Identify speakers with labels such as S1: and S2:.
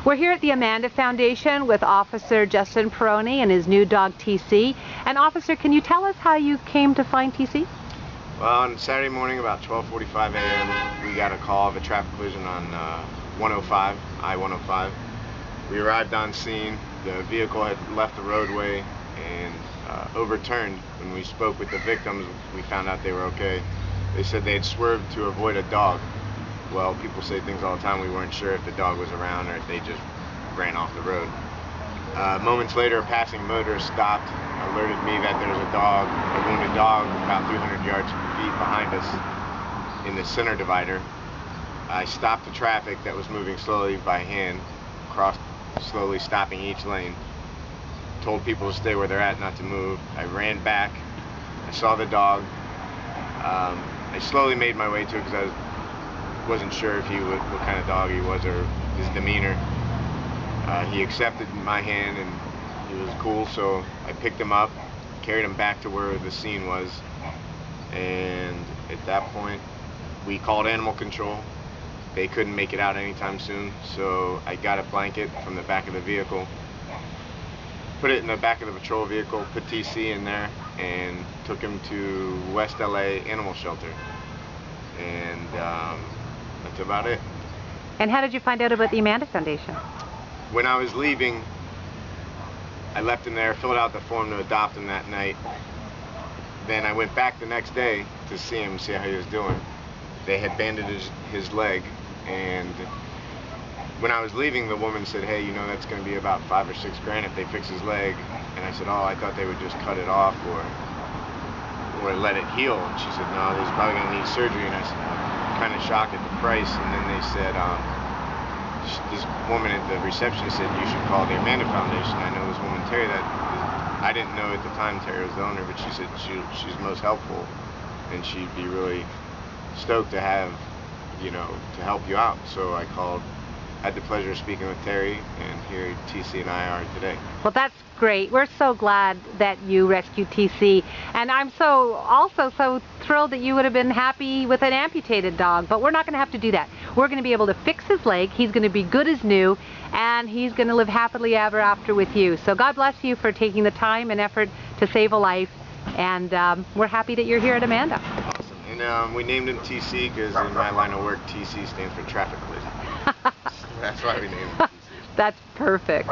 S1: We're here at the Amanda Foundation with Officer Justin Peroni and his new dog TC. And Officer, can you tell us how you came to find TC?
S2: Well, on Saturday morning about 12:45 a.m. we got a call of a traffic collision on I-105. We arrived on scene. The vehicle had left the roadway and overturned. When we spoke with the victims, we found out they were okay. They said they had swerved to avoid a dog. Well, people say things all the time. We weren't sure if the dog was around or if they just ran off the road. Moments later, a passing motorist stopped, alerted me that there was a wounded dog, about 300 feet behind us in the center divider. I stopped the traffic that was moving slowly by hand, crossed slowly, stopping each lane, told people to stay where they're at, not to move. I ran back. I saw the dog. I slowly made my way to it because I wasn't sure if what kind of dog he was or his demeanor. He accepted my hand and he was cool, so I picked him up, carried him back to where the scene was, and at that point we called animal control. They couldn't make it out anytime soon, so I got a blanket from the back of the vehicle, put it in the back of the patrol vehicle, put TC in there, and took him to West LA Animal Shelter. And that's about it.
S1: And how did you find out about the Amanda Foundation?
S2: When I was leaving, I left him there, filled out the form to adopt him that night. Then I went back the next day to see him, see how he was doing. They had bandaged his leg, and when I was leaving, the woman said, "Hey, you know that's going to be about $5 or $6 grand if they fix his leg." And I said, "Oh, I thought they would just cut it off or let it heal." And she said, "No, he's probably going to need surgery." And I said, kind of shocked at the price. And then they said, this woman at the reception said, "You should call the Amanda Foundation. I know this woman Terry that I didn't know at the time Terry was the owner, but she said she's most helpful and she'd be really stoked to have, to help you out." So I called. Had the pleasure of speaking with Terry, and here TC and I are today.
S1: Well, that's great. We're so glad that you rescued TC, and I'm also so thrilled that you would have been happy with an amputated dog, but we're not going to have to do that. We're going to be able to fix his leg. He's going to be good as new, and he's going to live happily ever after with you. So God bless you for taking the time and effort to save a life, and we're happy that you're here at Amanda.
S2: Awesome. And we named him TC because in my line of work, TC stands for traffic collision. That's why we named him TC.
S1: That's perfect.